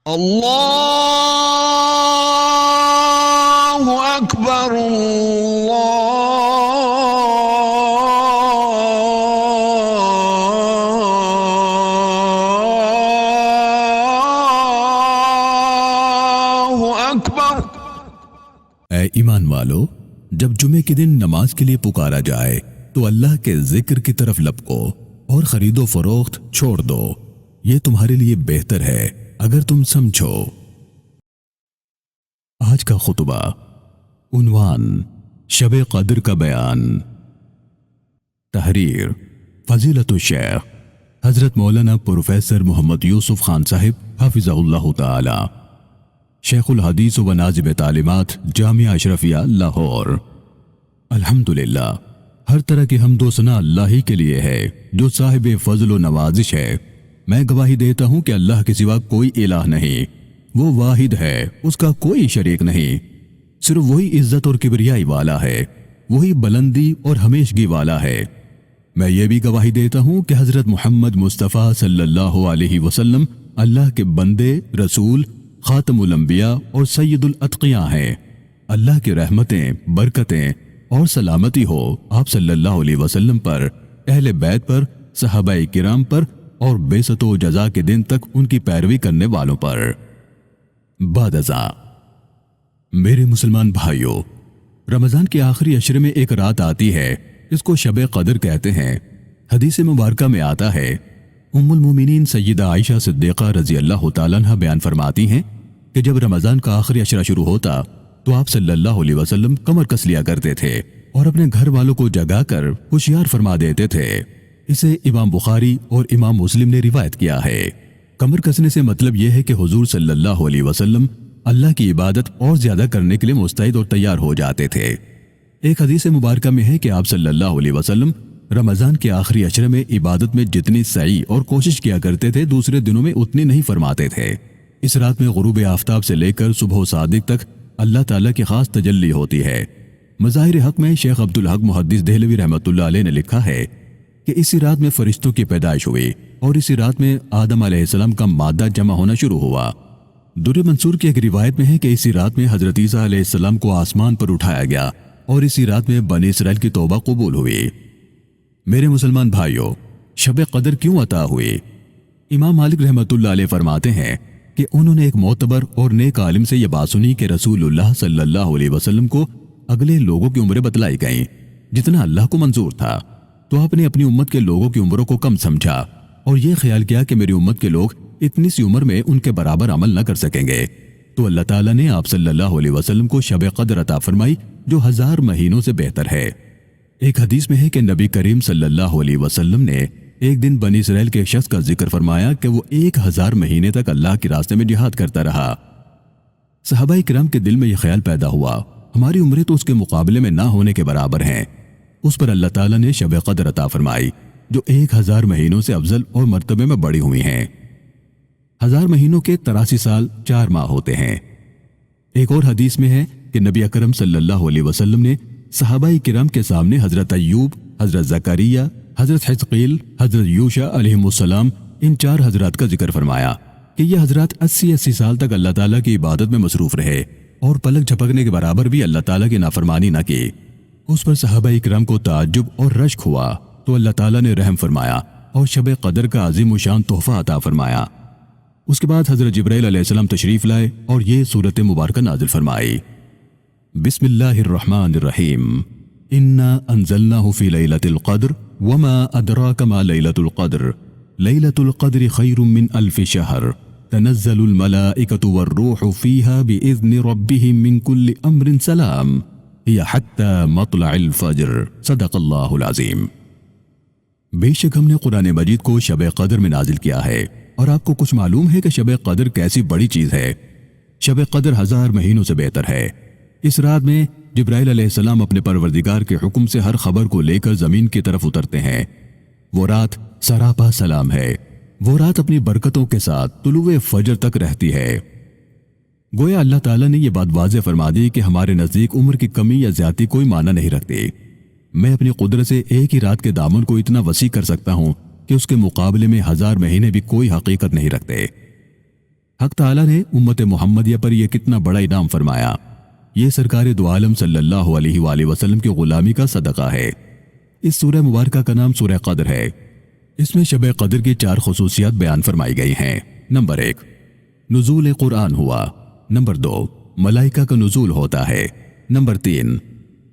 اللہ اکبر اللہ اکبر۔ اے ایمان والو، جب جمعے کے دن نماز کے لیے پکارا جائے تو اللہ کے ذکر کی طرف لپکو اور خرید و فروخت چھوڑ دو، یہ تمہارے لیے بہتر ہے اگر تم سمجھو۔ آج کا خطبہ، عنوان شب قدر کا بیان۔ تحریر فضیلت الشیخ حضرت مولانا پروفیسر محمد یوسف خان صاحب حافظہ اللہ تعالی، شیخ الحدیث و ناظم تعلیمات جامعہ اشرفیہ لاہور۔ الحمدللہ، ہر طرح کی حمد و ثنا اللہ ہی کے لیے ہے جو صاحب فضل و نوازش ہے۔ میں گواہی دیتا ہوں کہ اللہ کے سوا کوئی الہ نہیں، وہ واحد ہے، اس کا کوئی شریک نہیں، صرف وہی عزت اور کبریائی والا ہے، وہی بلندی اور ہمیشگی والا ہے۔ میں یہ بھی گواہی دیتا ہوں کہ حضرت محمد مصطفیٰ صلی اللہ علیہ وسلم اللہ کے بندے، رسول، خاتم الانبیاء اور سید الاتقیاء ہیں۔ اللہ کی رحمتیں، برکتیں اور سلامتی ہو آپ صلی اللہ علیہ وسلم پر، اہل بیت پر، صحابہ کرام پر اور بیست و جزا کے دن تک ان کی پیروی کرنے والوں پر۔ بعد ازاں میرے مسلمان بھائیوں، رمضان کے آخری عشرے میں ایک رات آتی ہے، اس کو شب قدر کہتے ہیں۔ حدیث مبارکہ میں آتا ہے، ام المومنین سیدہ عائشہ صدیقہ رضی اللہ تعالیٰ عنہ بیان فرماتی ہیں کہ جب رمضان کا آخری عشرہ شروع ہوتا تو آپ صلی اللہ علیہ وسلم کمر کس لیا کرتے تھے اور اپنے گھر والوں کو جگا کر ہوشیار فرما دیتے تھے۔ اسے امام بخاری اور امام مسلم نے روایت کیا ہے۔ کمر کسنے سے مطلب یہ ہے کہ حضور صلی اللہ علیہ وسلم اللہ کی عبادت اور زیادہ کرنے کے لیے مستعد اور تیار ہو جاتے تھے۔ ایک حدیث مبارکہ میں ہے کہ آپ صلی اللہ علیہ وسلم رمضان کے آخری عشرے میں عبادت میں جتنی سعی اور کوشش کیا کرتے تھے دوسرے دنوں میں اتنی نہیں فرماتے تھے۔ اس رات میں غروب آفتاب سے لے کر صبح و صادق تک اللہ تعالیٰ کی خاص تجلی ہوتی ہے۔ مظاہر حق میں شیخ عبدالحق محدث دہلوی رحمۃ اللہ علیہ نے لکھا ہے کہ اسی رات میں فرشتوں کی پیدائش ہوئی اور اسی رات میں آدم علیہ السلام کا مادہ جمع ہونا شروع ہوا۔ در منصور کی ایک روایت میں ہے کہ اسی رات میں حضرت عیسیٰ علیہ السلام کو آسمان پر اٹھایا گیا اور اسی رات میں بنی اسرائیل کی توبہ قبول ہوئی۔ میرے مسلمان بھائیوں، شب قدر کیوں عطا ہوئی؟ امام مالک رحمۃ اللہ علیہ فرماتے ہیں کہ انہوں نے ایک معتبر اور نیک عالم سے یہ بات سنی کہ رسول اللہ صلی اللہ علیہ وسلم کو اگلے لوگوں کی عمریں بتلائی گئیں جتنا اللہ کو منظور تھا، تو آپ نے اپنی امت کے لوگوں کی عمروں کو کم سمجھا اور یہ خیال کیا کہ میری امت کے لوگ اتنی سی عمر میں ان کے برابر عمل نہ کر سکیں گے، تو اللہ تعالیٰ نے آپ صلی اللہ علیہ وسلم کو شب قدر عطا فرمائی جو 1000 مہینوں سے بہتر ہے۔ ایک حدیث میں ہے کہ نبی کریم صلی اللہ علیہ وسلم نے ایک دن بنی اسرائیل کے شخص کا ذکر فرمایا کہ وہ 1000 مہینے تک اللہ کے راستے میں جہاد کرتا رہا۔ صحابہ کرام کے دل میں یہ خیال پیدا ہوا، ہماری عمریں تو اس کے مقابلے میں نہ ہونے کے برابر ہیں۔ اس پر اللہ تعالیٰ نے شب قدر عطا فرمائی جو 1000 مہینوں سے افضل اور مرتبے میں بڑی ہوئی ہیں۔ 1000 مہینوں کے 83 سال 4 ماہ ہوتے ہیں۔ ایک اور حدیث میں ہے کہ نبی اکرم صلی اللہ علیہ وسلم نے صحابہ کرام کے سامنے حضرت ایوب، حضرت زکریا، حضرت حزقیل، حضرت یوشع علیہم السلام، ان 4 حضرات کا ذکر فرمایا کہ یہ حضرات 80 سال تک اللہ تعالیٰ کی عبادت میں مصروف رہے اور پلک جھپکنے کے برابر بھی اللہ تعالیٰ کی نافرمانی نہ کی۔ اس پر صحابہ کرام کو تعجب اور رشک ہوا تو اللہ تعالیٰ نے رحم فرمایا اور شب قدر کا عظیم الشان تحفہ عطا فرمایا۔ اس کے بعد حضرت جبرائیل علیہ السلام تشریف لائے اور یہ سورت مبارکہ نازل فرمائی، بسم اللہ الرحمن الرحیم، انا انزلناہ فی لیلۃ القدر وما ادراک ما لیلۃ القدر، لیلۃ القدر خیر من الف شہر، تنزل الملائکۃ والروح فیہا باذن ربہم من کل امر سلام، ہی حتی مطلع الفجر، صدق اللہ العظیم۔ بے شک ہم نے قرآن مجید کو شب قدر میں نازل کیا ہے، اور آپ کو کچھ معلوم ہے کہ شب قدر کیسی بڑی چیز ہے؟ شب قدر 1000 مہینوں سے بہتر ہے۔ اس رات میں جبرائیل علیہ السلام اپنے پروردگار کے حکم سے ہر خبر کو لے کر زمین کی طرف اترتے ہیں۔ وہ رات سراپا سلام ہے، وہ رات اپنی برکتوں کے ساتھ طلوع فجر تک رہتی ہے۔ گویا اللہ تعالیٰ نے یہ بات واضح فرما دی کہ ہمارے نزدیک عمر کی کمی یا زیادتی کوئی معنی نہیں رکھتی۔ میں اپنی قدرت سے ایک ہی رات کے دامن کو اتنا وسیع کر سکتا ہوں کہ اس کے مقابلے میں 1000 مہینے بھی کوئی حقیقت نہیں رکھتے۔ حق تعالیٰ نے امت محمدیہ پر یہ کتنا بڑا انعام فرمایا۔ یہ سرکار دو عالم صلی اللہ علیہ وآلہ وسلم کی غلامی کا صدقہ ہے۔ اس سورہ مبارکہ کا نام سورہ قدر ہے۔ اس میں شب قدر کی 4 خصوصیات بیان فرمائی گئی ہیں۔ نمبر 1، نزول قرآن ہوا۔ نمبر 2، ملائکہ کا نزول ہوتا ہے۔ نمبر 3،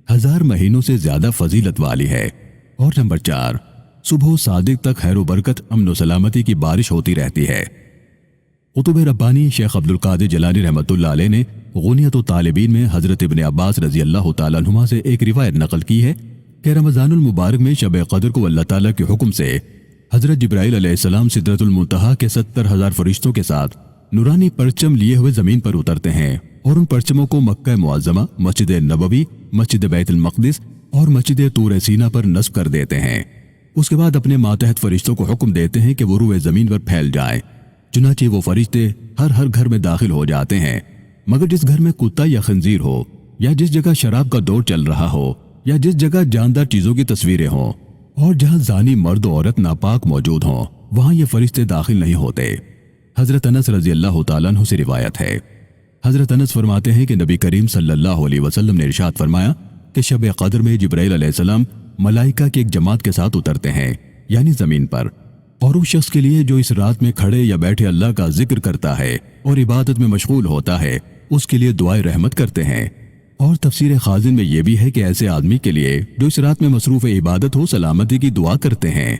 1000 مہینوں سے زیادہ فضیلت والی ہے۔ اور نمبر 4، صبح و صادق تک خیر و برکت، امن و سلامتی کی بارش ہوتی رہتی ہے۔ قطب ربانی شیخ عبدالقادر جیلانی رحمۃ اللہ علیہ نے غنیت و طالبین میں حضرت ابن عباس رضی اللہ تعالیٰ عنہما سے ایک روایت نقل کی ہے کہ رمضان المبارک میں شب قدر کو اللہ تعالیٰ کے حکم سے حضرت جبرائیل علیہ السلام سدرۃ المنتہا کے 70,000 فرشتوں کے ساتھ نورانی پرچم لیے ہوئے زمین پر اترتے ہیں اور ان پرچموں کو مکہ معظمہ، مسجد نبوی، مسجد بیت المقدس اور مسجد طور سینا پر نصب کر دیتے ہیں۔ اس کے بعد اپنے ماتحت فرشتوں کو حکم دیتے ہیں کہ وہ روئے زمین پر پھیل جائیں۔ چنانچہ وہ فرشتے ہر گھر میں داخل ہو جاتے ہیں، مگر جس گھر میں کتا یا خنزیر ہو، یا جس جگہ شراب کا دور چل رہا ہو، یا جس جگہ جاندار چیزوں کی تصویریں ہوں، اور جہاں زانی مرد و عورت ناپاک موجود ہوں، وہاں یہ فرشتے داخل نہیں ہوتے۔ حضرت انس رضی اللہ تعالیٰ عنہ سے روایت ہے۔ حضرت انس فرماتے ہیں کہ نبی کریم صلی اللہ علیہ وسلم نے ارشاد فرمایا کہ شب قدر میں جبرائیل علیہ السلام ملائکہ کی ایک جماعت کے ساتھ اترتے ہیں، یعنی زمین پر، اور اس شخص کے لیے جو اس رات میں کھڑے یا بیٹھے اللہ کا ذکر کرتا ہے اور عبادت میں مشغول ہوتا ہے، اس کے لیے دعائے رحمت کرتے ہیں۔ اور تفسیر خازن میں یہ بھی ہے کہ ایسے آدمی کے لیے جو اس رات میں مصروف عبادت ہو، سلامتی کی دعا کرتے ہیں۔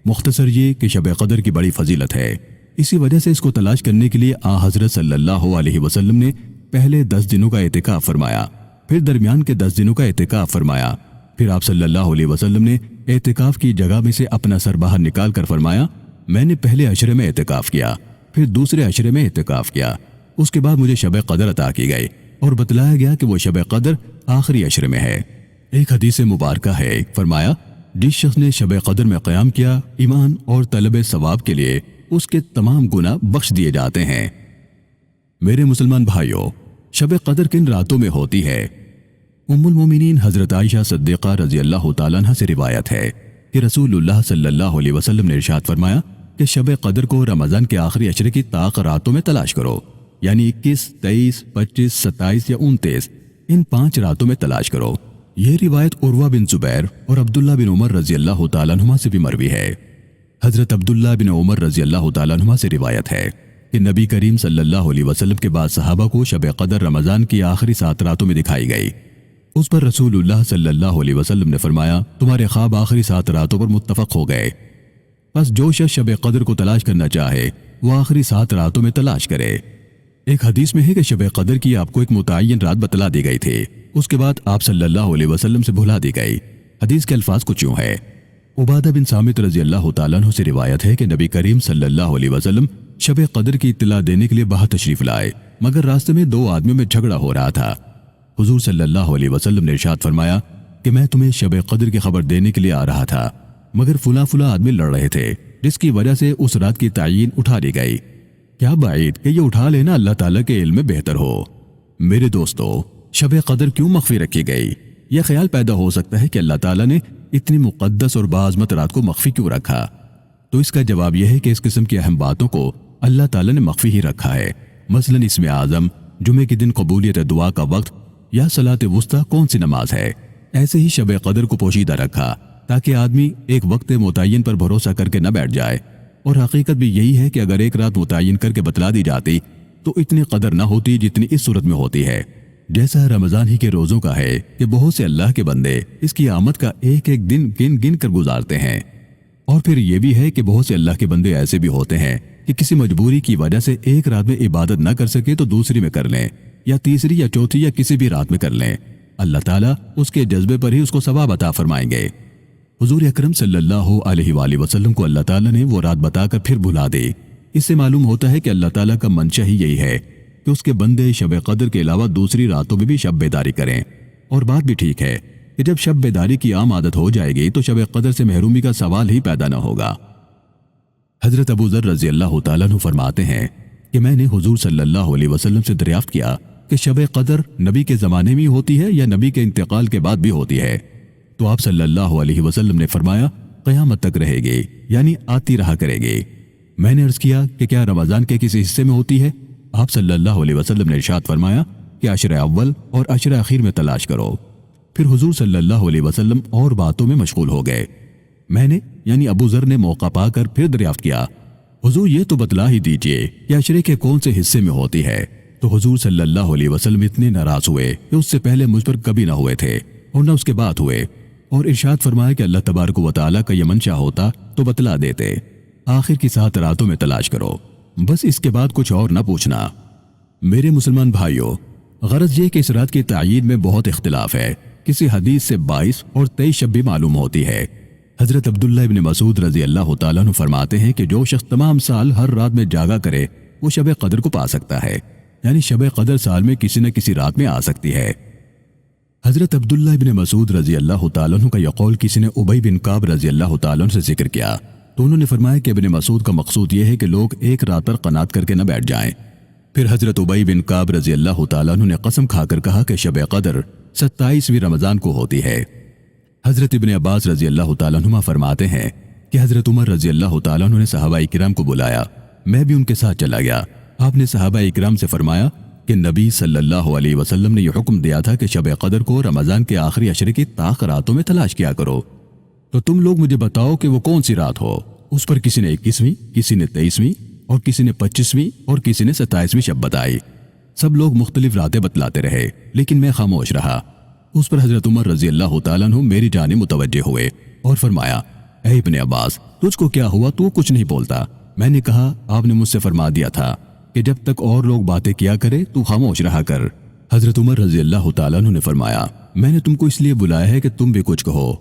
مختصر یہ کہ شب قدر کی بڑی فضیلت ہے، اسی وجہ سے اس کو تلاش کرنے کے لیے حضرت صلی اللہ علیہ وسلم نے پہلے 10 دنوں کا اعتکاف فرمایا، پھر درمیان کے 10 دنوں کا اعتکاف فرمایا، پھر آپ صلی اللہ علیہ وسلم نے اعتکاف کی جگہ میں سے اپنا سر باہر نکال کر فرمایا، میں نے پہلے عشرے میں اعتکاف کیا، پھر دوسرے عشرے میں اعتکاف کیا، اس کے بعد مجھے شب قدر عطا کی گئی اور بتلایا گیا کہ وہ شب قدر آخری عشرے میں ہے۔ ایک حدیث مبارکہ ہے، فرمایا جس شخص نے شب قدر میں قیام کیا، ایمان اور طلب ثواب کے لیے اس کے تمام گناہ بخش دیے جاتے ہیں۔ میرے مسلمان بھائیوں، شب قدر کن راتوں میں ہوتی ہے؟ ام المومنین حضرت عائشہ صدیقہ رضی اللہ تعالیٰ عنہ سے روایت ہے کہ رسول اللہ صلی اللہ علیہ وسلم نے ارشاد فرمایا کہ شب قدر کو رمضان کے آخری عشرے کی طاق راتوں میں تلاش کرو، یعنی 21، 23، 25، 27 یا 29، ان 5 راتوں میں تلاش کرو۔ یہ روایت عروہ بن زبیر اور عبداللہ بن عمر رضی اللہ تعالیٰ عنہما سے بھی مروی ہے۔ حضرت عبداللہ بن عمر رضی اللہ تعالیٰ عنہما سے روایت ہے کہ نبی کریم صلی اللہ علیہ وسلم کے بعد صحابہ کو شب قدر رمضان کی آخری 7 راتوں میں دکھائی گئی۔ اس پر رسول اللہ صلی اللہ علیہ وسلم نے فرمایا، تمہارے خواب آخری 7 راتوں پر متفق ہو گئے، بس جو شخص شب قدر کو تلاش کرنا چاہے وہ آخری 7 راتوں میں تلاش کرے۔ ایک حدیث میں ہے کہ شب قدر کی آپ کو ایک متعین رات بتلا دی گئی تھی، اس کے بعد آپ صلی اللہ علیہ وسلم سے بھلا دی گئی۔ حدیث کے الفاظ کچھ یوں ہے۔ عبادہ بن صامت رضی اللہ تعالیٰ عنہ سے روایت ہے کہ نبی کریم صلی اللہ علیہ وسلم شب قدر کی اطلاع دینے کے لیے باہر تشریف لائے، مگر راستے میں 2 آدمیوں میں جھگڑا ہو رہا تھا۔ حضور صلی اللہ علیہ وسلم نے ارشاد فرمایا کہ میں تمہیں شب قدر کی خبر دینے کے لیے آ رہا تھا، مگر فلاں آدمی لڑ رہے تھے، جس کی وجہ سے اس رات کی تعین اٹھا دی گئی۔ کیا بعید کہ یہ اٹھا لینا اللہ تعالیٰ کے علم میں بہتر ہو۔ میرے دوستو، شب قدر کیوں مخفی رکھی گئی؟ یہ خیال پیدا ہو سکتا ہے کہ اللہ تعالیٰ نے اتنی مقدس اور باعظمت رات کو مخفی کیوں رکھا؟ تو اس کا جواب یہ ہے کہ اس قسم کی اہم باتوں کو اللہ تعالیٰ نے مخفی ہی رکھا ہے۔ مثلا اسم اعظم، جمعے کے دن قبولیت دعا کا وقت، یا صلاۃ وسطیٰ کون سی نماز ہے، ایسے ہی شب قدر کو پوشیدہ رکھا تاکہ آدمی ایک وقت متعین پر بھروسہ کر کے نہ بیٹھ جائے۔ اور حقیقت بھی یہی ہے کہ اگر ایک رات متعین کر کے بتلا دی جاتی تو اتنی قدر نہ ہوتی جتنی اس صورت میں ہوتی ہے۔ جیسا رمضان ہی کے روزوں کا ہے کہ بہت سے اللہ کے بندے اس کی آمد کا ایک ایک دن گن گن کر گزارتے ہیں، اور پھر یہ بھی ہے کہ بہت سے اللہ کے بندے ایسے بھی ہوتے ہیں کہ کسی مجبوری کی وجہ سے ایک رات میں عبادت نہ کر سکے تو دوسری میں کر لیں، یا تیسری یا چوتھی یا کسی بھی رات میں کر لیں۔ اللہ تعالیٰ اس کے جذبے پر ہی اس کو ثواب عطا فرمائیں گے۔ حضور اکرم صلی اللہ علیہ وآلہ وسلم کو اللہ تعالیٰ نے وہ رات بتا کر پھر بھلا دی۔ اس سے معلوم ہوتا ہے کہ اللہ تعالیٰ کا منشا ہی یہی ہے کہ اس کے بندے شب قدر کے علاوہ دوسری راتوں میں بھی شب بیداری کریں۔ اور بات بھی ٹھیک ہے کہ جب شب بیداری کی عام عادت ہو جائے گی تو شب قدر سے محرومی کا سوال ہی پیدا نہ ہوگا۔ حضرت ابو ذر رضی اللہ تعالیٰ عنہ فرماتے ہیں کہ میں نے حضور صلی اللہ علیہ وسلم سے دریافت کیا کہ شب قدر نبی کے زمانے میں ہوتی ہے یا نبی کے انتقال کے بعد بھی ہوتی ہے؟ تو آپ صلی اللہ علیہ وسلم نے فرمایا، قیامت تک رہے گی، یعنی آتی رہا کرے گی۔ میں نے عرض کیا کہ کیا رمضان کے کسی حصے میں ہوتی ہے؟ آپ صلی اللہ علیہ وسلم نے ارشاد فرمایا کہ عشر اول اور عشر اخیر میں تلاش کرو۔ پھر حضور صلی اللہ علیہ وسلم اور باتوں میں مشغول ہو گئے۔ میں نے یعنی ابو ذر نے موقع پا کر پھر دریافت کیا، حضور یہ تو بتلا ہی دیجئے کہ عشرے کے کون سے حصے میں ہوتی ہے؟ تو حضور صلی اللہ علیہ وسلم اتنے ناراض ہوئے کہ اس سے پہلے مجھ پر کبھی نہ ہوئے تھے اور نہ اس کے بعد ہوئے، اور ارشاد فرمایا کہ اللہ تبارک و تعالیٰ کا یہ منشا ہوتا تو بتلا دیتے، آخر کی 7 راتوں میں تلاش کرو، بس اس کے بعد کچھ اور نہ پوچھنا۔ میرے مسلمان بھائیوں، غرض یہ کہ اس رات کی تعیین میں بہت اختلاف ہے۔ کسی حدیث سے 22 اور 23 شب بھی معلوم ہوتی ہے۔ حضرت عبداللہ ابن مسعود رضی اللہ تعالیٰ عنہ فرماتے ہیں کہ جو شخص تمام سال ہر رات میں جاگا کرے وہ شب قدر کو پا سکتا ہے، یعنی شب قدر سال میں کسی نہ کسی رات میں آ سکتی ہے۔ حضرت عبداللہ ابن مسعود رضی اللہ تعالیٰ عنہ کا یہ قول کسی نے ابی بن کعب رضی اللہ تعالیٰ عنہ سے ذکر کیا تو انہوں نے فرمایا کہ ابن مسعود کا مقصود یہ ہے کہ لوگ ایک رات پر قناعت کر کے نہ بیٹھ جائیں۔ پھر حضرت ابی بن کعب رضی اللہ تعالیٰ عنہ نے قسم کھا کر کہا کہ شب قدر 27ویں رمضان کو ہوتی ہے۔ حضرت ابن عباس رضی اللہ تعالیٰ عنہ فرماتے ہیں کہ حضرت عمر رضی اللہ تعالیٰ عنہ نے صحابہ کرام کو بلایا، میں بھی ان کے ساتھ چلا گیا۔ آپ نے صحابہ کرام سے فرمایا کہ نبی صلی اللہ علیہ وسلم نے یہ حکم دیا تھا کہ شب قدر کو رمضان کے آخری عشرے کی طاق راتوں میں تلاش کیا کرو، تو تم لوگ مجھے بتاؤ کہ وہ کون سی رات ہو۔ اس پر کسی نے 21ویں، کسی نے 23ویں اور کسی نے 25ویں اور کسی نے 27ویں شب بتائی۔ سب لوگ مختلف راتیں بتلاتے رہے لیکن میں خاموش رہا۔ اس پر حضرت عمر رضی اللہ تعالیٰ عنہ میری جانب متوجہ ہوئے اور فرمایا، اے ابن عباس، تجھ کو کیا ہوا؟ تو کچھ نہیں بولتا۔ میں نے کہا، آپ نے مجھ سے فرما دیا تھا کہ جب تک اور لوگ باتیں کیا کرے تو خاموش رہا کر۔ حضرت عمر رضی اللہ تعالیٰ عنہ نے فرمایا، میں نے تم کو اس لیے بلایا ہے کہ تم بھی کچھ کہو۔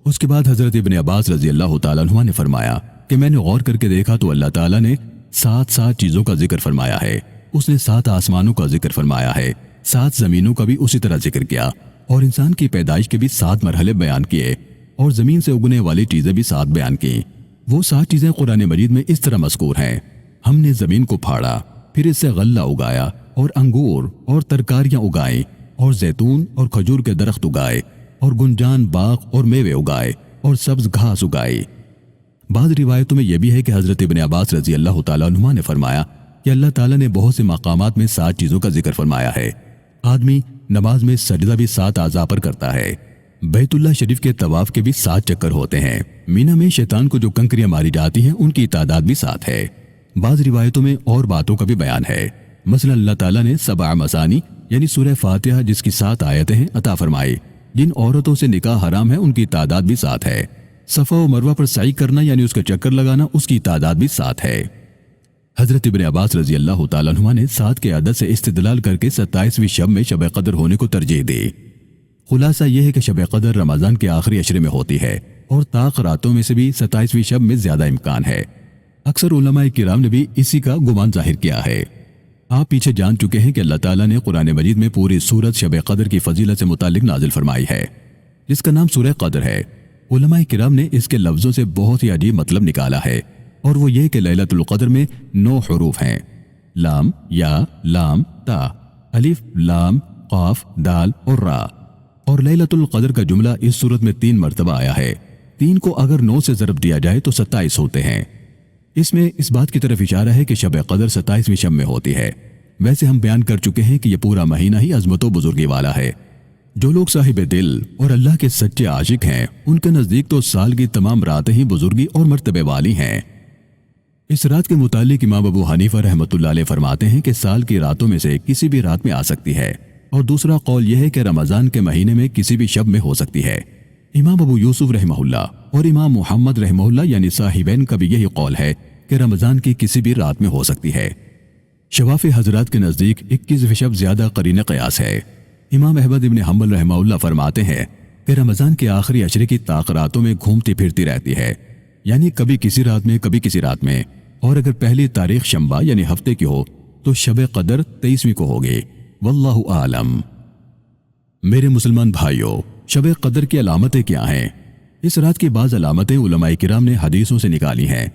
اس کے بعد حضرت ابن عباس رضی اللہ تعالیٰ عنہ نے فرمایا کہ میں نے غور کر کے دیکھا تو اللہ تعالیٰ نے 7 چیزوں کا ذکر فرمایا ہے۔ اس نے 7 آسمانوں کا ذکر فرمایا ہے، 7 زمینوں کا بھی اسی طرح ذکر کیا، اور انسان کی پیدائش کے بھی 7 مرحلے بیان کیے، اور زمین سے اگنے والی چیزیں بھی 7 بیان کی۔ وہ 7 چیزیں قرآن مجید میں اس طرح مذکور ہیں، ہم نے زمین کو پھاڑا، پھر اس سے غلہ اگایا اور انگور اور ترکاریاں اگائیں، اور زیتون اور کھجور کے درخت اگائے، اور گنجان باغ اور میوے اگائے، اور سبز گھاس اگائی۔ بعض روایتوں میں یہ بھی ہے کہ حضرت ابن عباس رضی اللہ تعالیٰ عنہ نے فرمایا کہ اللہ تعالیٰ نے بہت سے مقامات میں 7 چیزوں کا ذکر فرمایا ہے۔ آدمی نماز میں سجدہ بھی 7 اعضاء پر کرتا ہے۔ بیت اللہ شریف کے طواف کے بھی 7 چکر ہوتے ہیں۔ مینا میں شیطان کو جو کنکریاں ماری جاتی ہیں ان کی تعداد بھی 7 ہے۔ بعض روایتوں میں اور باتوں کا بھی بیان ہے، مثلا اللہ تعالیٰ نے 7 مثانی یعنی سورہ فاتحہ جس کی 7 آیتیں ہیں عطا فرمائی۔ جن عورتوں سے نکاح حرام ہے ان کی تعداد بھی 7 ہے۔ صفا و مروہ پر سعی کرنا یعنی اس کا چکر لگانا، اس کی تعداد بھی 7 ہے۔ حضرت ابن عباس رضی اللہ تعالیٰ عنہ نے 7 کے عدد سے استدلال کر کے 27ویں شب میں شب قدر ہونے کو ترجیح دی۔ خلاصہ یہ ہے کہ شب قدر رمضان کے آخری عشرے میں ہوتی ہے، اور طاق راتوں میں سے بھی 27ویں شب میں زیادہ امکان ہے۔ اکثر علماء کرام نے بھی اسی کا گمان ظاہر کیا ہے۔ آپ پیچھے جان چکے ہیں کہ اللہ تعالیٰ نے قرآن مجید میں پوری سورت شب قدر کی فضیلت سے متعلق نازل فرمائی ہے، جس کا نام سورہ قدر ہے۔ علماء کرام نے اس کے لفظوں سے بہت ہی عجیب مطلب نکالا ہے، اور وہ یہ کہ لیلۃ القدر میں 9 حروف ہیں، لام، یا، لام، تا، الف، لام، قاف، دال اور را، اور لیلۃ القدر کا جملہ اس صورت میں 3 مرتبہ آیا ہے۔ 3 کو اگر 9 سے ضرب دیا جائے تو 27 ہوتے ہیں۔ اس میں اس بات کی طرف اشارہ ہے کہ شب قدر 27ویں شب میں ہوتی ہے۔ ویسے ہم بیان کر چکے ہیں کہ یہ پورا مہینہ ہی عظمت و بزرگی والا ہے۔ جو لوگ صاحب دل اور اللہ کے سچے عاشق ہیں ان کے نزدیک تو سال کی تمام راتیں ہی بزرگی اور مرتبے والی ہیں۔ اس رات کے متعلق امام ابو حنیفہ رحمۃ اللہ علیہ فرماتے ہیں کہ سال کی راتوں میں سے کسی بھی رات میں آ سکتی ہے، اور دوسرا قول یہ ہے کہ رمضان کے مہینے میں کسی بھی شب میں ہو سکتی ہے۔ امام ابو یوسف رحمہ اللہ اور امام محمد رحمہ اللہ یعنی صاحبین کا بھی یہی قول ہے کہ رمضان کی کسی بھی رات میں ہو سکتی ہے۔ شواف حضرات کے نزدیک 21 شب زیادہ قرین قیاس ہے۔ امام احمد ابن حنبل رحمہ اللہ فرماتے ہیں کہ رمضان کے آخری عشرے کی طاق راتوں میں گھومتی پھرتی رہتی ہے، یعنی کبھی کسی رات میں کبھی کسی رات میں، اور اگر پہلی تاریخ شنبہ یعنی ہفتے کی ہو تو شب قدر 23ویں کو ہوگی۔ واللہ اعلم۔ میرے مسلمان بھائیوں، شب قدر کی علامتیں کیا ہیں؟ اس رات کی بعض علامتیں علماء کرام نے حدیثوں سے نکالی ہیں۔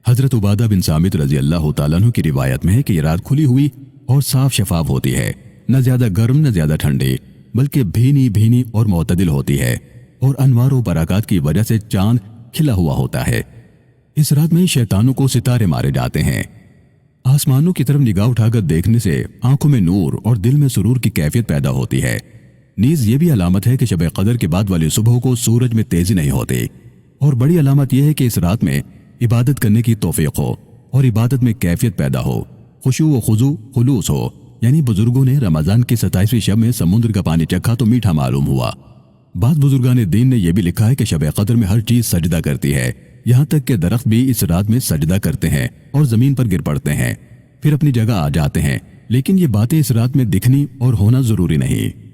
حضرت عبادہ بن صامت رضی اللہ تعالیٰ عنہ کی روایت میں ہے کہ یہ رات کھلی ہوئی اور صاف شفاف ہوتی ہے، نہ زیادہ گرم نہ زیادہ ٹھنڈی، بلکہ بھینی بھینی اور معتدل ہوتی ہے، اور انوار و برکات کی وجہ سے چاند کھلا ہوا ہوتا ہے۔ اس رات میں شیطانوں کو ستارے مارے جاتے ہیں۔ آسمانوں کی طرف نگاہ اٹھا کر دیکھنے سے آنکھوں میں نور اور دل میں سرور کی کیفیت پیدا ہوتی ہے۔ نیز یہ بھی علامت ہے کہ شب قدر کے بعد والی صبح کو سورج میں تیزی نہیں ہوتی، اور بڑی علامت یہ ہے کہ اس رات میں عبادت کرنے کی توفیق ہو اور عبادت میں کیفیت پیدا ہو، خشوع و خضوع خلوص ہو۔ یعنی بزرگوں نے رمضان کی 27ویں شب میں سمندر کا پانی چکھا تو میٹھا معلوم ہوا۔ بعض بزرگان دین نے یہ بھی لکھا ہے کہ شب قدر میں ہر چیز سجدہ کرتی ہے، یہاں تک کہ درخت بھی اس رات میں سجدہ کرتے ہیں اور زمین پر گر پڑتے ہیں، پھر اپنی جگہ آ جاتے ہیں۔ لیکن یہ باتیں اس رات میں دکھنی اور ہونا ضروری نہیں۔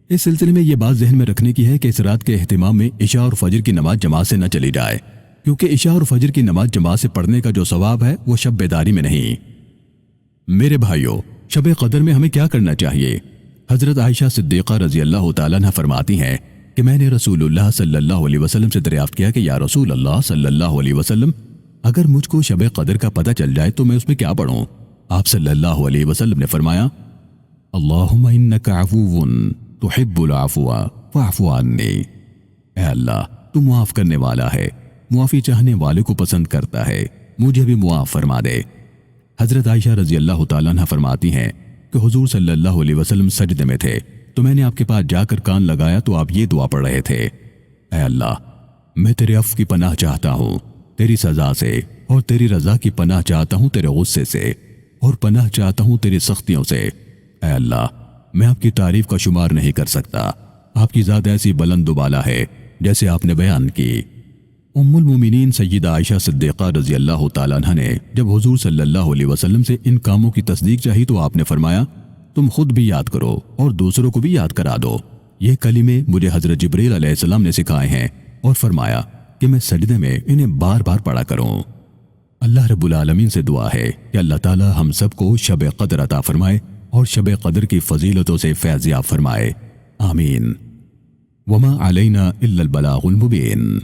اس سلسلے میں یہ بات ذہن میں رکھنے کی ہے کہ اس رات کے اہتمام میں عشاء اور فجر کی نماز جماعت سے نہ چلی جائے، کیونکہ عشاء اور فجر کی نماز جماعت سے پڑھنے کا جو ثواب ہے وہ شب بیداری میں نہیں۔ میرے بھائیوں، شب قدر میں ہمیں کیا کرنا چاہیے؟ حضرت عائشہ صدیقہ رضی اللہ تعالیٰ عنہ فرماتی ہیں کہ میں نے رسول اللہ صلی اللہ علیہ وسلم سے دریافت کیا کہ یا رسول اللہ صلی اللہ علیہ وسلم، اگر مجھ کو شب قدر کا پتہ چل جائے تو میں اس میں کیا پڑھوں؟ آپ صلی اللہ علیہ وسلم نے فرمایا، اللہم انک عفو تحب العفو فاعف عنی۔ اے اللہ، تو معاف کرنے والا ہے، معافی چاہنے والے کو پسند کرتا ہے، مجھے بھی معاف فرما دے۔ حضرت عائشہ رضی اللہ تعالیٰ عنہ فرماتی ہیں کہ حضور صلی اللہ علیہ وسلم سجدے میں تھے تو میں نے آپ کے پاس جا کر کان لگایا تو آپ یہ دعا پڑھ رہے تھے، اے اللہ، میں تیرے عفو کی پناہ چاہتا ہوں تیری سزا سے، اور تیری رضا کی پناہ چاہتا ہوں تیرے غصے سے، اور پناہ چاہتا ہوں تیری سختیوں سے۔ اے اللہ، میں آپ کی تعریف کا شمار نہیں کر سکتا، آپ کی ذات ایسی بلند و بالا ہے جیسے آپ نے بیان کی۔ ام المومنین سیدہ عائشہ صدیقہ رضی اللہ تعالیٰ عنہ نے جب حضور صلی اللہ علیہ وسلم سے ان کاموں کی تصدیق چاہی تو آپ نے فرمایا، تم خود بھی یاد کرو اور دوسروں کو بھی یاد کرا دو۔ یہ کلمے مجھے حضرت جبریل علیہ السلام نے سکھائے ہیں اور فرمایا کہ میں سجدے میں انہیں بار بار پڑھا کروں۔ اللہ رب العالمین سے دعا ہے کہ اللہ تعالی ہم سب کو شب قدر عطا فرمائے اور شب قدر کی فضیلتوں سے فیض یاب فرمائے، آمین۔ وما علینا الا البلاغ المبین۔